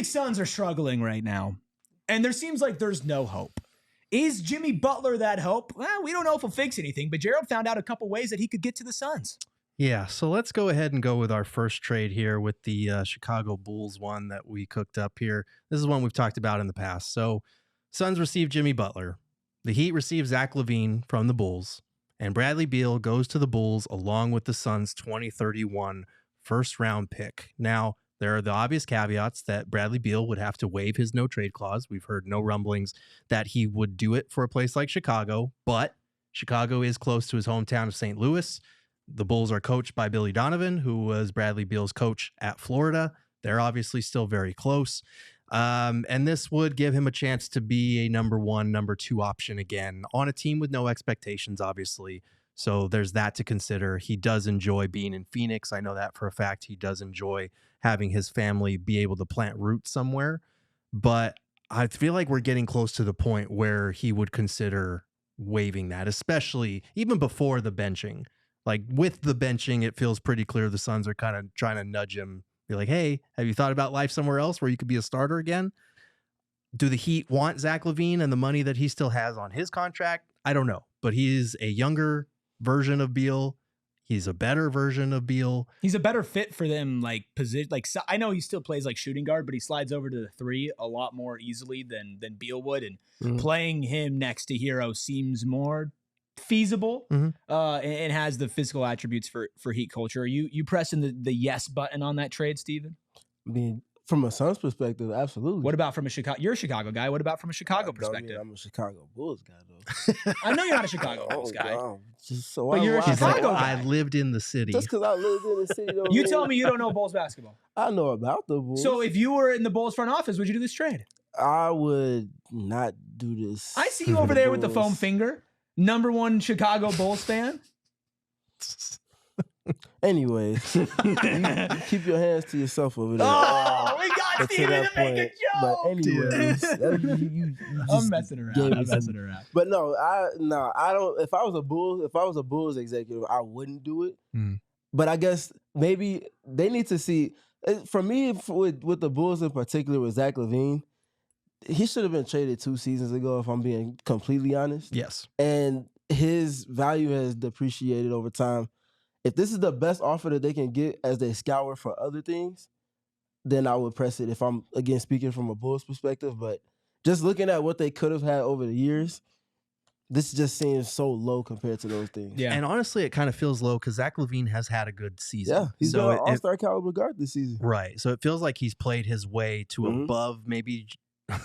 Phoenix Suns are struggling right now, and there seems like there's no hope. Is Jimmy Butler that hope? Well, we don't know if he'll fix anything, but Gerald found out a couple ways that he could get to the Suns. Yeah, so let's go ahead and go with our first trade here with the Chicago Bulls one that we cooked up here. This is one we've talked about in the past. So Suns receive Jimmy Butler. The Heat receive Zach LaVine from the Bulls. And Bradley Beal goes to the Bulls along with the Suns' 2031 first-round pick. Now, there are the obvious caveats that Bradley Beal would have to waive his no-trade clause. We've heard no rumblings that he would do it for a place like Chicago, but Chicago is close to his hometown of St. Louis. The Bulls are coached by Billy Donovan, who was Bradley Beal's coach at Florida. They're obviously still very close. And this would give him a chance to be a number 1, number 2 option again on a team with no expectations, obviously. So there's that to consider. He does enjoy being in Phoenix. I know that for a fact. He does enjoy having his family be able to plant roots somewhere. But I feel like we're getting close to the point where he would consider waiving that, especially even before the benching. Like with the benching, it feels pretty clear the Suns are kind of trying to nudge him. Be like, hey, have you thought about life somewhere else where you could be a starter again? Do the Heat want Zach LaVine and the money that he still has on his contract? I don't know. But he's a younger version of Beal. He's a better version of Beal. He's a better fit for them, like position. Like I know he still plays like shooting guard, but he slides over to the 3 a lot more easily than Beal would. And playing him next to Hero seems more feasible and has the physical attributes for Heat culture. Are you pressing the yes button on that trade, Steven? I mean, from a Suns perspective, absolutely. What about from a Chicago? You're a Chicago guy. What about from a Chicago perspective? I'm a Chicago Bulls guy, though. I know you're not a Chicago Bulls guy. Just so but you're a Chicago guy. I lived in the city. Just because I lived in the city. You tell me you don't know Bulls basketball. I know about the Bulls. So if you were in the Bulls front office, would you do this trade? I would not do this. I see you over there with the foam finger. Number 1 Chicago Bulls fan. Anyways, keep your hands to yourself over there. Oh, we got Steven to make a joke. But anyways, I'm messing around. But no, I don't. If I was a Bulls executive, I wouldn't do it. But I guess maybe they need to see. For me, with the Bulls in particular, with Zach LaVine, he should have been traded 2 seasons ago, if I'm being completely honest. Yes. And his value has depreciated over time. If this is the best offer that they can get as they scour for other things, then I would press it if I'm, again, speaking from a Bulls perspective. But just looking at what they could have had over the years, this just seems so low compared to those things. Yeah. And honestly, it kind of feels low because Zach LaVine has had a good season. Yeah, he's been an all-star caliber guard this season. Right. So it feels like he's played his way to above maybe,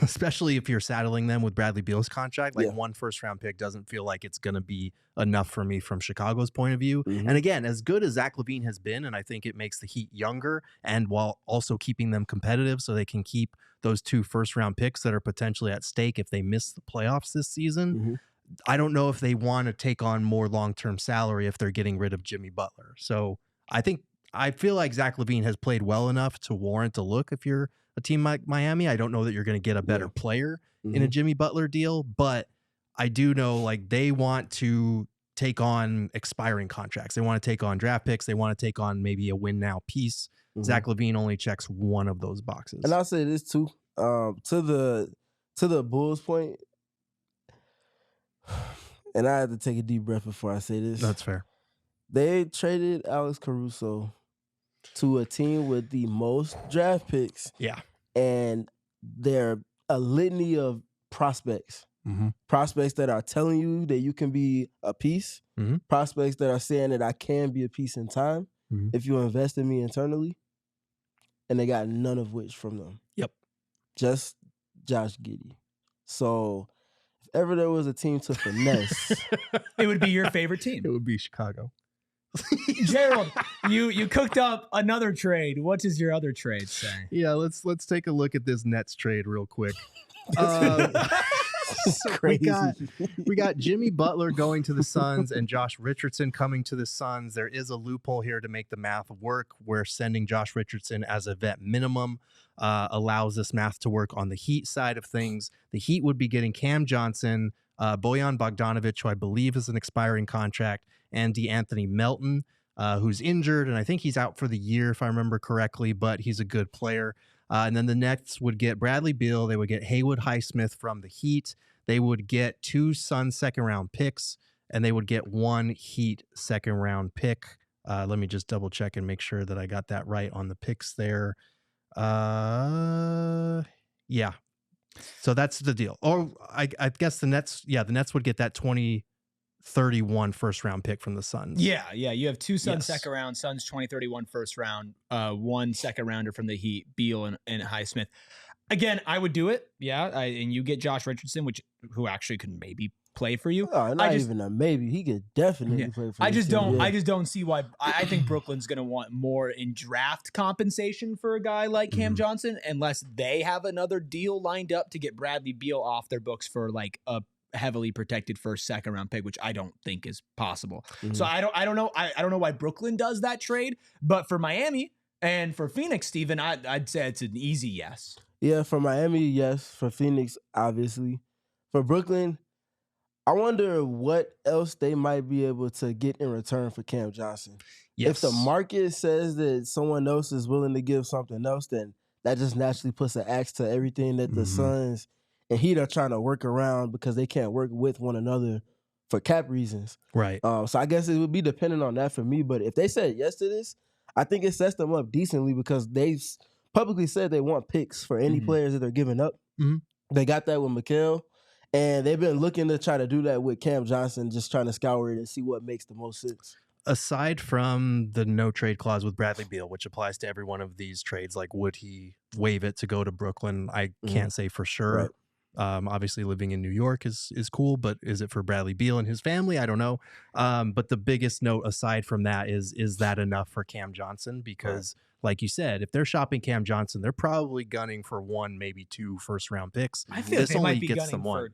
especially if you're saddling them with Bradley Beal's contract. Like 1 first-round pick doesn't feel like it's going to be enough for me from Chicago's point of view. And again, as good as Zach LaVine has been, and I think it makes the Heat younger and while also keeping them competitive so they can keep those 2 first-round picks that are potentially at stake if they miss the playoffs this season. I don't know if they want to take on more long-term salary if they're getting rid of Jimmy Butler. So I feel like Zach LaVine has played well enough to warrant a look if you're a team like Miami. I don't know that you're going to get a better player in a Jimmy Butler deal, but I do know like they want to take on expiring contracts. They want to take on draft picks. They want to take on maybe a win now piece. Zach LaVine only checks one of those boxes. And I'll say this too, to the Bulls point, and I had to take a deep breath before I say this. That's fair. They traded Alex Caruso to a team with the most draft picks. Yeah. And they're a litany of prospects. Prospects that are telling you that you can be a piece. Prospects that are saying that I can be a piece in time if you invest in me internally. And they got none of which from them. Yep. Just Josh Giddey. So if ever there was a team to finesse, it would be your favorite team. It would be Chicago. Gerald, you cooked up another trade. What does your other trade say? Yeah, let's take a look at this Nets trade real quick. We got Jimmy Butler going to the Suns and Josh Richardson coming to the Suns. There is a loophole here to make the math work where sending Josh Richardson as a vet minimum allows this math to work on the Heat side of things. The Heat would be getting Cam Johnson, Bojan Bogdanovic, who I believe is an expiring contract, and DeAnthony Melton, who's injured, and I think he's out for the year if I remember correctly, but he's a good player. And then the Nets would get Bradley Beal. They would get Haywood Highsmith from the Heat. They would get 2 Suns second-round picks, and they would get 1 Heat second-round pick. Let me just double-check and make sure that I got that right on the picks there. Yeah. So that's the deal. Or I guess the Nets would get that 2031 first-round pick from the Suns. Yeah. You have 2 Suns second round, Suns 2031 first round, 1 second rounder from the Heat, Beal and Highsmith. Again, I would do it. Yeah, and you get Josh Richardson, who actually could maybe play for you. Oh, not even a maybe. He could definitely play for you. I just don't see why. I think Brooklyn's going to want more in draft compensation for a guy like Cam Johnson, unless they have another deal lined up to get Bradley Beal off their books for like a heavily protected second round pick, which I don't think is possible. So I don't know. I don't know why Brooklyn does that trade, but for Miami and for Phoenix, Steven, I'd say it's an easy yes. Yeah, for Miami, yes. For Phoenix, obviously. For Brooklyn, I wonder what else they might be able to get in return for Cam Johnson. Yes. If the market says that someone else is willing to give something else, then that just naturally puts an axe to everything that the Suns and Heat are trying to work around because they can't work with one another for cap reasons. Right. So I guess it would be dependent on that for me. But if they said yes to this, I think it sets them up decently because they've publicly said they want picks for any players that they're giving up. They got that with Mikal, and they've been looking to try to do that with Cam Johnson, just trying to scour it and see what makes the most sense. Aside from the no trade clause with Bradley Beal, which applies to every one of these trades, like would he waive it to go to Brooklyn? I can't say for sure. Right. Obviously living in New York is cool, but is it for Bradley Beal and his family? I don't know. But the biggest note aside from that is that enough for Cam Johnson? Because like you said, if they're shopping Cam Johnson, they're probably gunning for 1, maybe 2 first-round picks. I feel like they might be gunning for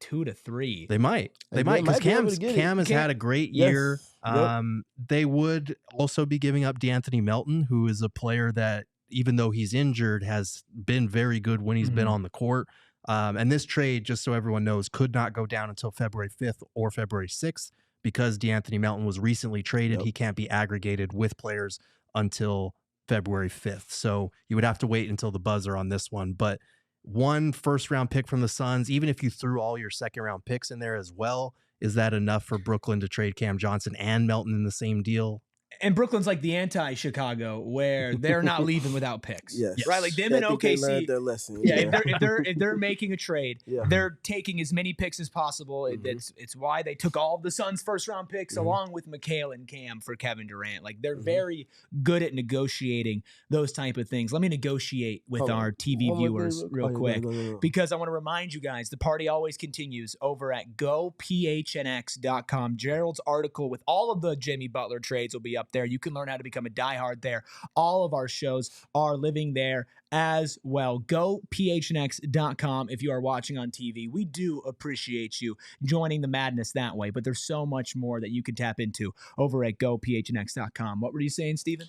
2 to 3. They might because Cam has had a great year. They would also be giving up DeAnthony Melton, who is a player that, even though he's injured, has been very good when he's been on the court. And this trade, just so everyone knows, could not go down until February 5th or February 6th because DeAnthony Melton was recently traded. He can't be aggregated with players until February 5th. So you would have to wait until the buzzer on this one. But 1 first-round pick from the Suns, even if you threw all your second-round picks in there as well, is that enough for Brooklyn to trade Cam Johnson and Melton in the same deal? And Brooklyn's like the anti-Chicago, where they're not leaving without picks. Yes. Right? Like them and OKC. They learned their lesson. If they're making a trade, they're taking as many picks as possible. It's why they took all of the Suns' first-round picks along with Mikal and Cam for Kevin Durant. Like they're very good at negotiating those type of things. Let me negotiate with our TV viewers real quick because I want to remind you guys the party always continues over at GoPHNX.com. Gerald's article with all of the Jimmy Butler trades will be up there. You can learn how to become a diehard there. All of our shows are living there as well. Go PHNX.com if you are watching on TV. We do appreciate you joining the madness that way, but there's so much more that you can tap into over at GoPHNX.com. What were you saying, Steven?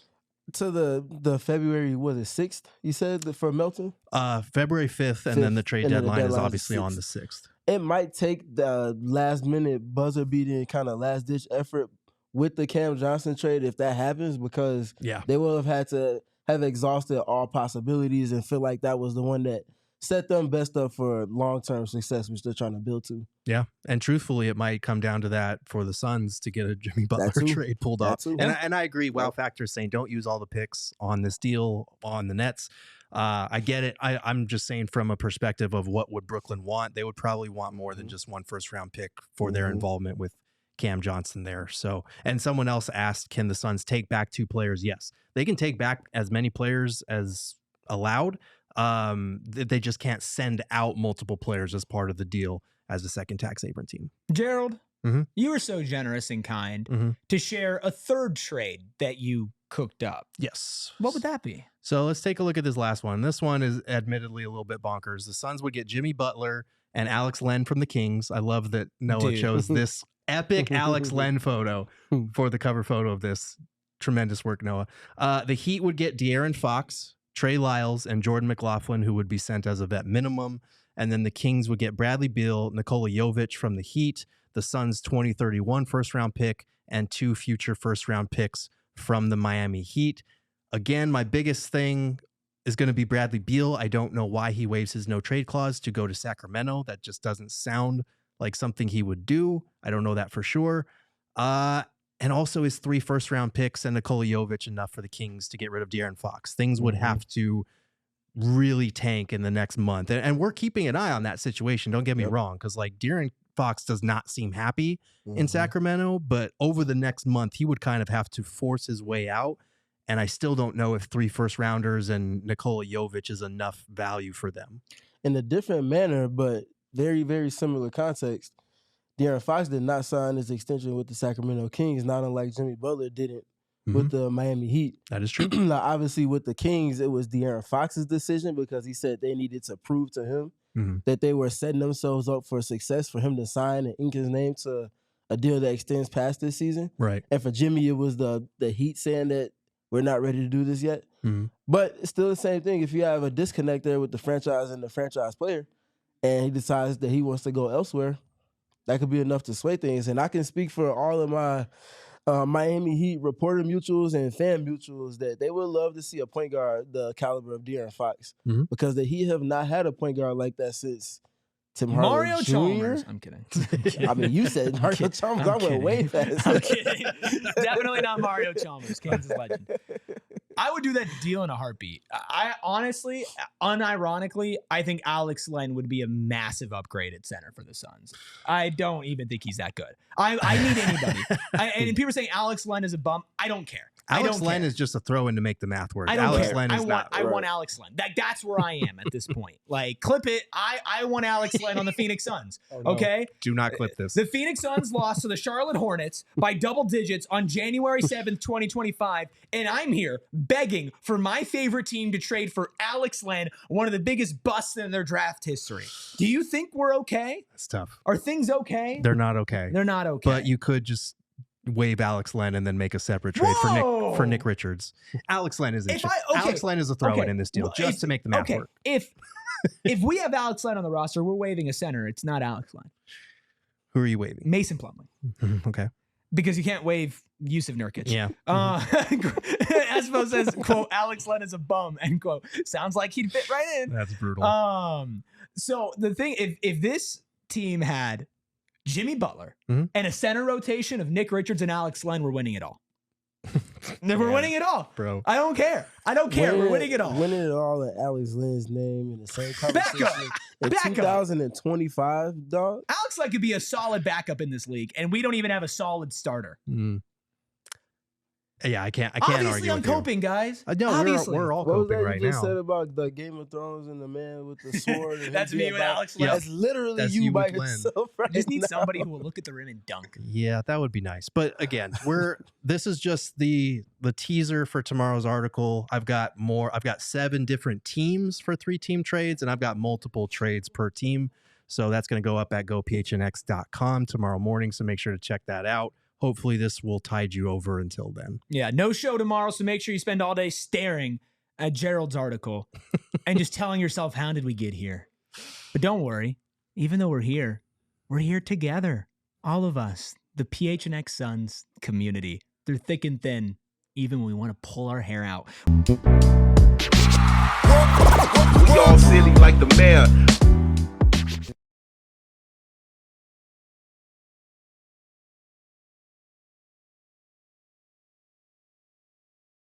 To the February, was it 6th, you said, for Melton? February 5th, and then the trade deadline is obviously on the 6th. It might take the last-minute buzzer-beating kind of last-ditch effort with the Cam Johnson trade if that happens, because they will have had to have exhausted all possibilities and feel like that was the one that set them best up for long-term success, which they're trying to build to. Yeah, and truthfully, it might come down to that for the Suns to get a Jimmy Butler trade pulled off. And I agree, Wow Factor is saying don't use all the picks on this deal on the Nets. I get it. I'm just saying from a perspective of what would Brooklyn want, they would probably want more than just 1 first-round pick for their involvement with Cam Johnson there. So, and someone else asked, can the Suns take back 2 players? Yes, they can take back as many players as allowed. They just can't send out multiple players as part of the deal as a second tax apron team. Gerald, you were so generous and kind to share a 3rd trade that you cooked up. Yes. What would that be? So let's take a look at this last one. This one is admittedly a little bit bonkers. The Suns would get Jimmy Butler and Alex Len from the Kings. I love that Noah chose this epic Alex Len photo for the cover photo of this. Tremendous work, Noah. The Heat would get De'Aaron Fox, Trey Lyles, and Jordan McLaughlin, who would be sent as a vet minimum. And then the Kings would get Bradley Beal, Nikola Jovic from the Heat, the Suns' 2031 first-round pick, and 2 future first-round picks from the Miami Heat. Again, my biggest thing is going to be Bradley Beal. I don't know why he waives his no trade clause to go to Sacramento. That just doesn't sound like something he would do. I don't know that for sure. And also his 3 first-round picks and Nikola Jovic enough for the Kings to get rid of De'Aaron Fox. Things would have to really tank in the next month. And we're keeping an eye on that situation. Don't get me wrong, because like De'Aaron Fox does not seem happy in Sacramento, but over the next month, he would kind of have to force his way out. And I still don't know if 3 first-rounders and Nikola Jovic is enough value for them. In a different manner, but very, very similar context, De'Aaron Fox did not sign his extension with the Sacramento Kings, not unlike Jimmy Butler didn't with the Miami Heat. That is true. Now, obviously, with the Kings, it was De'Aaron Fox's decision because he said they needed to prove to him that they were setting themselves up for success for him to sign and ink his name to a deal that extends past this season. Right. And for Jimmy, it was the Heat saying that we're not ready to do this yet. But it's still the same thing. If you have a disconnect there with the franchise and the franchise player, and he decides that he wants to go elsewhere, that could be enough to sway things. And I can speak for all of my Miami Heat reporter mutuals and fan mutuals that they would love to see a point guard the caliber of De'Aaron Fox because the Heat have not had a point guard like that since Tim Hardaway Mario Jr. Chalmers. I'm kidding. I mean, you said Mario Chalmers. I went way fast. I'm kidding. Definitely not Mario Chalmers, Kansas legend. I would do that deal in a heartbeat. I honestly, unironically, I think Alex Len would be a massive upgrade at center for the Suns. I don't even think he's that good. I need anybody. And people are saying Alex Len is a bum. I don't care. Alex Len is just a throw-in to make the math work. I don't Alex care. Len is I want Alex Len. That's where I am at this point. Like, clip it. I want Alex Len on the Phoenix Suns. Okay? Do not clip this. The Phoenix Suns lost to the Charlotte Hornets by double digits on January 7th, 2025. And I'm here begging for my favorite team to trade for Alex Len, one of the biggest busts in their draft history. Do you think we're okay? That's tough. Are things okay? They're not okay. They're not okay. But you could just waive Alex Len and then make a separate trade for Nick Richards. Alex Len is Alex Len is a throw-in in this deal just to make the math work. If we have Alex Len on the roster, we're waiving a center. It's not Alex Len. Who are you waiving? Mason Plumlee. Okay. Because you can't waive Yusuf Nurkic. Yeah. Espo says, quote, Alex Len is a bum, end quote. Sounds like he'd fit right in. That's brutal. So the thing, if this team had Jimmy Butler and a center rotation of Nick Richards and Alex Len, we're winning it all. We're winning it all, bro. I don't care. We're winning it all. Winning it all in Alex Len's name in the same conversation. Back in 2025, dog. Alex Len could be a solid backup in this league, and we don't even have a solid starter. Yeah, I can't Obviously, argue I'm with coping, guys. No, Obviously. we're all what coping was that right you just now. said about the Game of Thrones and the man with the sword? And That's me with Alex Len. That's literally That's you you by with Len. yourself right I just need now. somebody who will look at the rim and dunk. Yeah, that would be nice. But again, this is just the teaser for tomorrow's article. I've got 7 different teams for 3-team trades, and I've got multiple trades per team. So that's going to go up at gophnx.com tomorrow morning. So make sure to check that out. Hopefully this will tide you over until then. Yeah, no show tomorrow, so make sure you spend all day staring at Gerald's article and just telling yourself, how did we get here? But don't worry, even though we're here together. All of us, the PHNX Suns community. They're thick and thin, even when we want to pull our hair out. We all silly like the mayor.